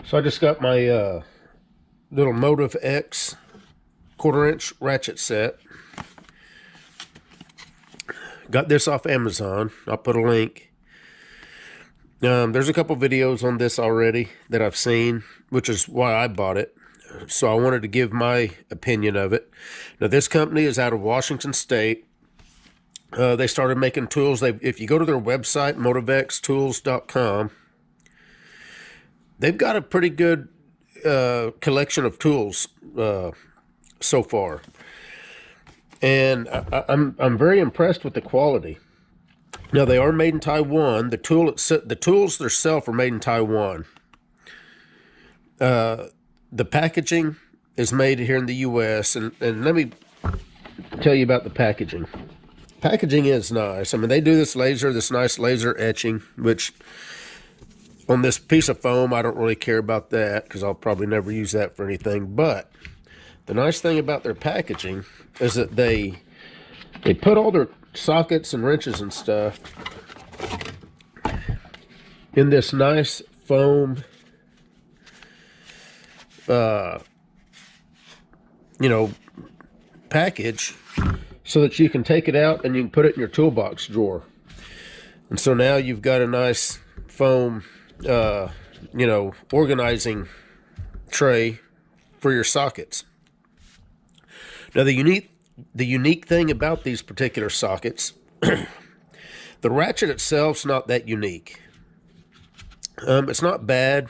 So I just got my little MOTIVX 1/4-inch ratchet set. Got this off Amazon. I'll put a link. There's a couple videos on this already that I've seen, which is why I bought it. So I wanted to give my opinion of it. Now, this company is out of Washington State. They started making tools. If you go to their website, MOTIVXTOOLS.com, they've got a pretty good collection of tools so far, and I'm very impressed with the quality. Now, they are made in Taiwan. The tools themselves are made in Taiwan. The packaging is made here in the U.S. and let me tell you about the packaging. Packaging is nice. I mean, they do this nice laser etching, which on this piece of foam, I don't really care about that because I'll probably never use that for anything. But the nice thing about their packaging is that they put all their sockets and wrenches and stuff in this nice foam, package, so that you can take it out and you can put it in your toolbox drawer. And so now you've got a nice foam, organizing tray for your sockets. Now, the unique thing about these particular sockets, the ratchet itself's not that unique. It's not bad.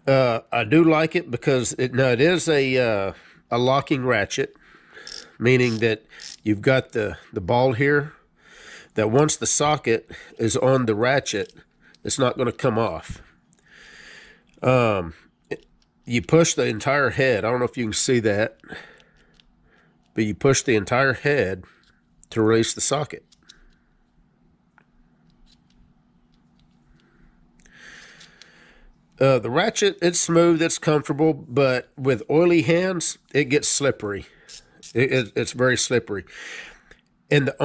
I do like it because it is a locking ratchet, meaning that you've got the ball here, that once the socket is on the ratchet, it's not going to come off. You push the entire head. I don't know if you can see that, but you push the entire head to release the socket. The ratchet, it's smooth, it's comfortable, but with oily hands, it gets slippery. It's very slippery. And the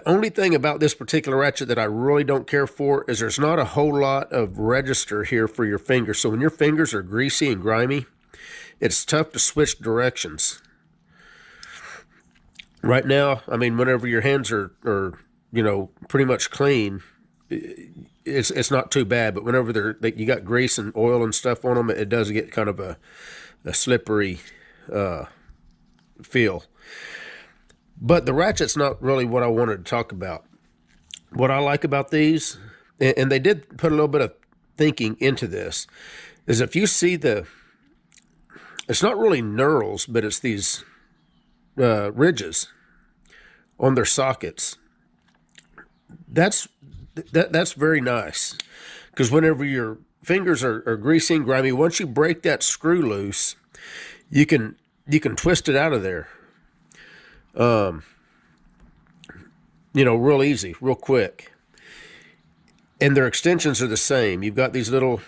only thing about this particular ratchet that I really don't care for is there's not a whole lot of register here for your fingers. So when your fingers are greasy and grimy, it's tough to switch directions. Right now, I mean, whenever your hands are pretty much clean, it's not too bad. But whenever you got grease and oil and stuff on them, it does get kind of a slippery feel. But the ratchet's not really what I wanted to talk about. What I like about these, and they did put a little bit of thinking into this, is if you see it's not really knurls, but it's these ridges on their sockets. That's very nice, because whenever your fingers are greasy and grimy, once you break that screw loose, you can twist it out of there. Real easy, real quick. And their extensions are the same. You've got these little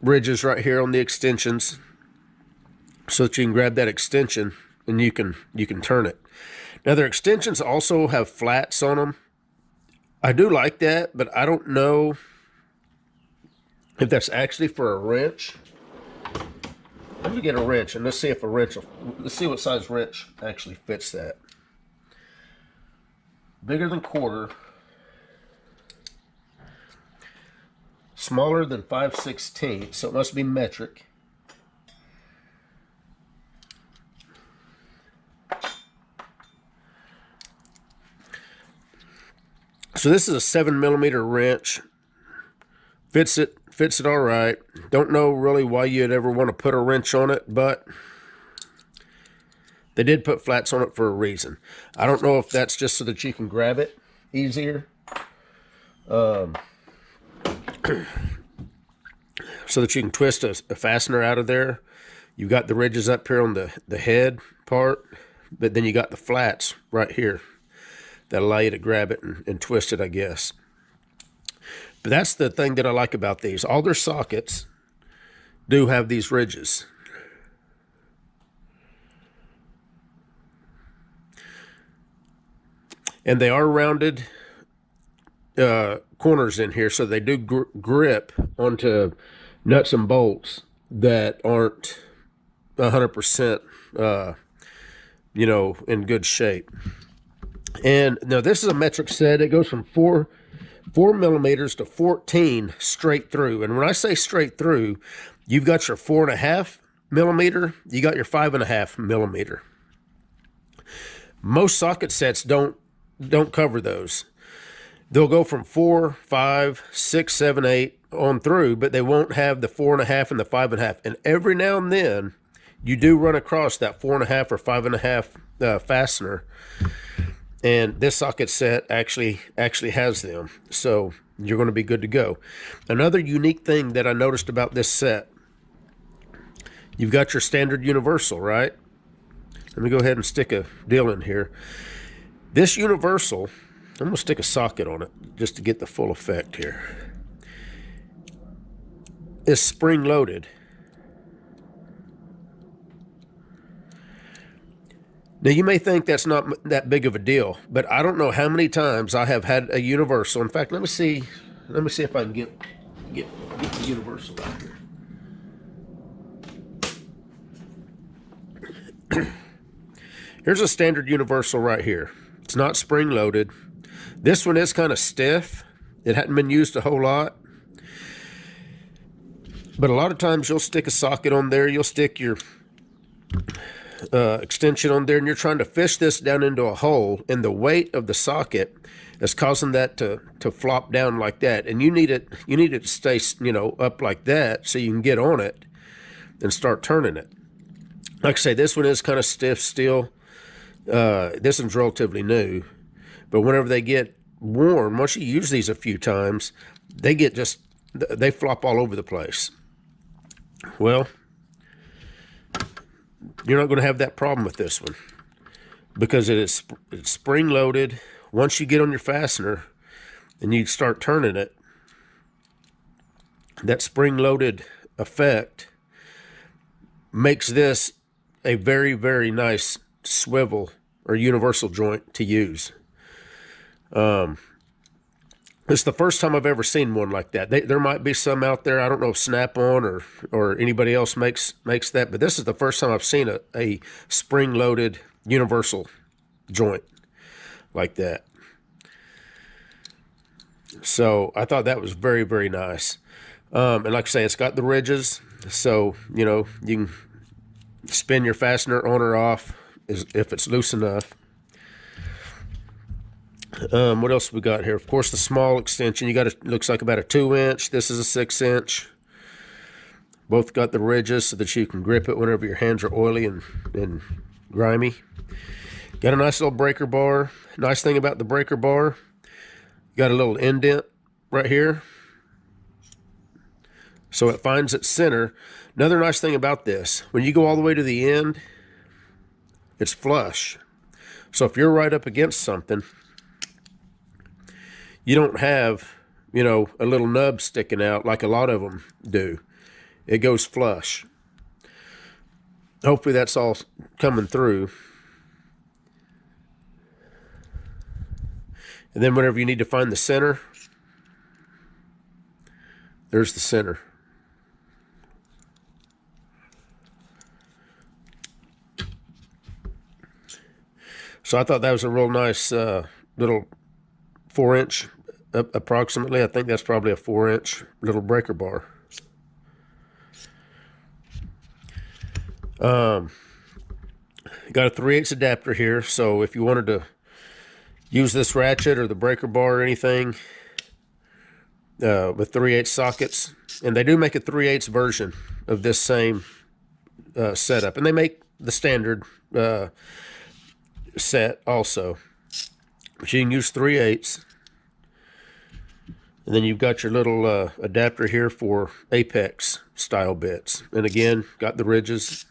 ridges right here on the extensions, so that you can grab that extension and you can turn it. Now, their extensions also have flats on them. I do like that, but I don't know if that's actually for a wrench. Let me get a wrench and let's see let's see what size wrench actually fits that. Bigger than 1/4, smaller than 5/16, so it must be metric. So this is a 7mm wrench. Fits it all right. Don't know really why you'd ever want to put a wrench on it, but they did put flats on it for a reason. I don't know if that's just so that you can grab it easier, so that you can twist a fastener out of there. You've got the ridges up here on the head part, but then you got the flats right here that allow you to grab it and twist it, I guess. But that's the thing that I like about these. All their sockets do have these ridges. And they are rounded corners in here, so they do grip onto nuts and bolts that aren't 100%, you know, in good shape. And now this is a metric set. It goes from 4 millimeters to 14 straight through. And when I say straight through, you've got your 4.5 millimeter, you got your 5.5 millimeter. Most socket sets don't cover those. They'll go from 4, 5, 6, 7, 8 on through, but they won't have the 4.5 and the 5.5. And every now and then, you do run across that 4.5 or 5.5 fastener, and this socket set actually has them. So you're going to be good to go. Another unique thing that I noticed about this set, you've got your standard universal, right? Let me go ahead and stick a deal in here. This universal, I'm going to stick a socket on it just to get the full effect here, is spring-loaded. Now, you may think that's not that big of a deal, but I don't know how many times I have had a universal. In fact, let me see if I can get the universal out here. Here's a standard universal right here. It's not spring-loaded. This one is kind of stiff. It hadn't been used a whole lot. But a lot of times you'll stick a socket on there. You'll stick your extension on there, and you're trying to fish this down into a hole, and the weight of the socket is causing that to flop down like that. And you need it to stay, you know, up like that so you can get on it and start turning it. Like I say, this one is kind of stiff still. This one's relatively new, but whenever they get warm, once you use these a few times, they flop all over the place. Well, you're not going to have that problem with this one because it's spring loaded. Once you get on your fastener and you start turning it, that spring loaded effect makes this a very, very nice swivel or universal joint to use. It's the first time I've ever seen one like that. There might be some out there. I don't know if Snap-on or anybody else makes that, but this is the first time I've seen a spring-loaded universal joint like that. So I thought that was very, very nice. And like I say, it's got the ridges, so you know you can spin your fastener on or off if it's loose enough. What else we got here? Of course, the small extension. You got looks like about a 2-inch. This is a 6-inch. Both got the ridges so that you can grip it whenever your hands are oily and grimy. Got a nice little breaker bar. Nice thing about the breaker bar, got a little indent right here, so it finds its center. Another nice thing about this, when you go all the way to the end, it's flush. So if you're right up against something, you don't have, you know, a little nub sticking out like a lot of them do. It goes flush. Hopefully that's all coming through. And then whenever you need to find the center, there's the center. So I thought that was a real nice little 4-inch, approximately. I think that's probably a 4-inch little breaker bar. Got a 3/8 adapter here, so if you wanted to use this ratchet or the breaker bar or anything with 3/8 sockets, and they do make a 3/8 version of this same setup, and they make the standard set also, but you can use 3/8. And then you've got your little adapter here for Apex style bits, and again got the ridges.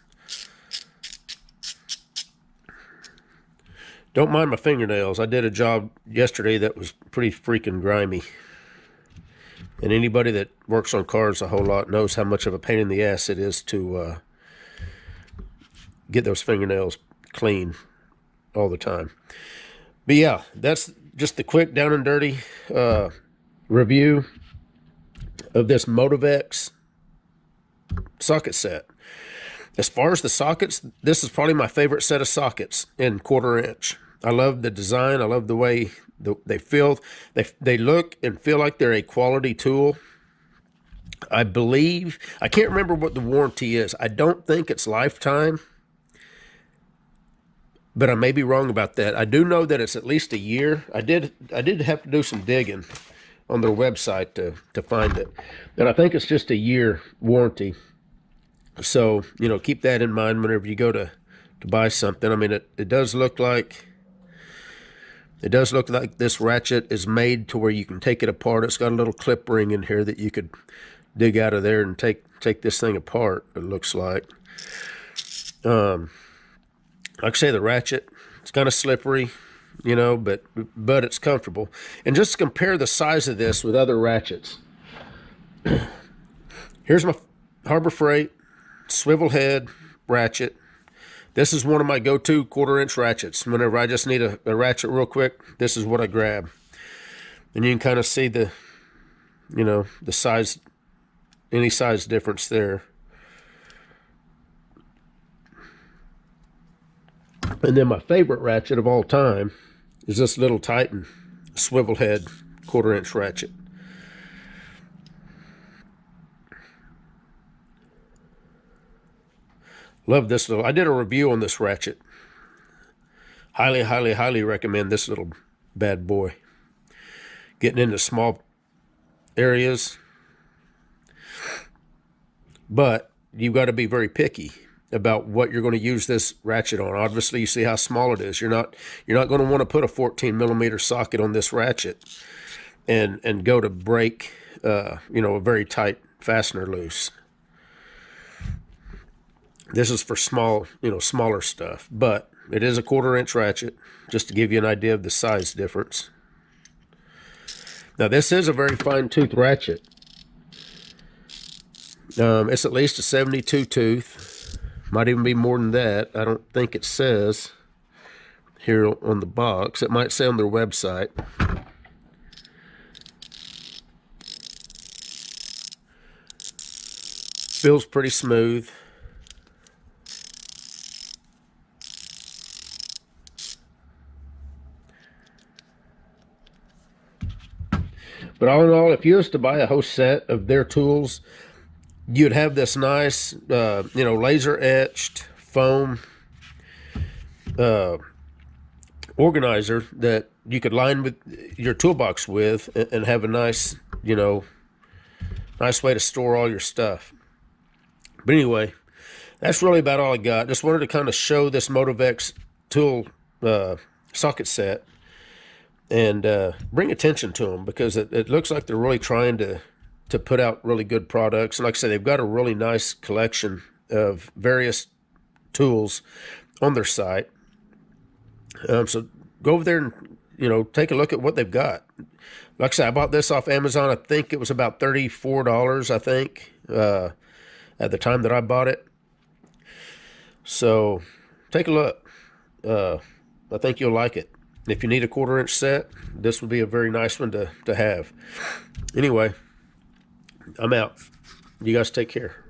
Don't mind my fingernails. I did a job yesterday that was pretty freaking grimy, and anybody that works on cars a whole lot knows how much of a pain in the ass it is to get those fingernails clean all the time. But yeah, that's just the quick down and dirty review of this MOTIVX socket set. As far as the sockets, this is probably my favorite set of sockets in 1/4 inch. I love the design. I love the way they feel. They look and feel like they're a quality tool. I believe, I can't remember what the warranty is. I don't think it's lifetime, but I may be wrong about that. I do know that it's at least a year. I did have to do some digging on their website to find it, and I think it's just a year warranty. So, you know, keep that in mind whenever you go to buy something. I mean, it does look like this ratchet is made to where you can take it apart. It's got a little clip ring in here that you could dig out of there and take this thing apart, it looks like. Like I say, the ratchet, it's kind of slippery, you know, but it's comfortable. And just to compare the size of this with other ratchets, here's my Harbor Freight swivel head ratchet. This is one of my go-to 1/4 inch ratchets. Whenever I just need a ratchet real quick, this is what I grab. And you can kind of see the, you know, the size, any size difference there. And then my favorite ratchet of all time is this little Titan swivel head 1/4 inch ratchet. Love this little, I did a review on this ratchet. Highly, highly, highly recommend this little bad boy. Getting into small areas. But you've got to be very picky about what you're going to use this ratchet on. Obviously, you see how small it is. You're not going to want to put a 14mm socket on this ratchet and go to break you know, a very tight fastener loose. This is for small, you know, smaller stuff, but it is a 1/4 inch ratchet, just to give you an idea of the size difference. Now, this is a very fine tooth ratchet. It's at least a 72 tooth. Might even be more than that. I don't think it says here on the box. It might say on their website. Feels pretty smooth. But all in all, if you was to buy a whole set of their tools, you'd have this nice, you know, laser etched foam organizer that you could line with your toolbox with and have a nice, you know, nice way to store all your stuff. But anyway, that's really about all I got. Just wanted to kind of show this MOTIVX tool socket set and bring attention to them, because it looks like they're really trying to put out really good products. And like I said, they've got a really nice collection of various tools on their site. So go over there and, you know, take a look at what they've got. Like I said, I bought this off Amazon. I think it was about $34, I think, at the time that I bought it. So take a look. I think you'll like it. If you need a 1/4 inch set, this would be a very nice one to have. Anyway, I'm out. You guys take care.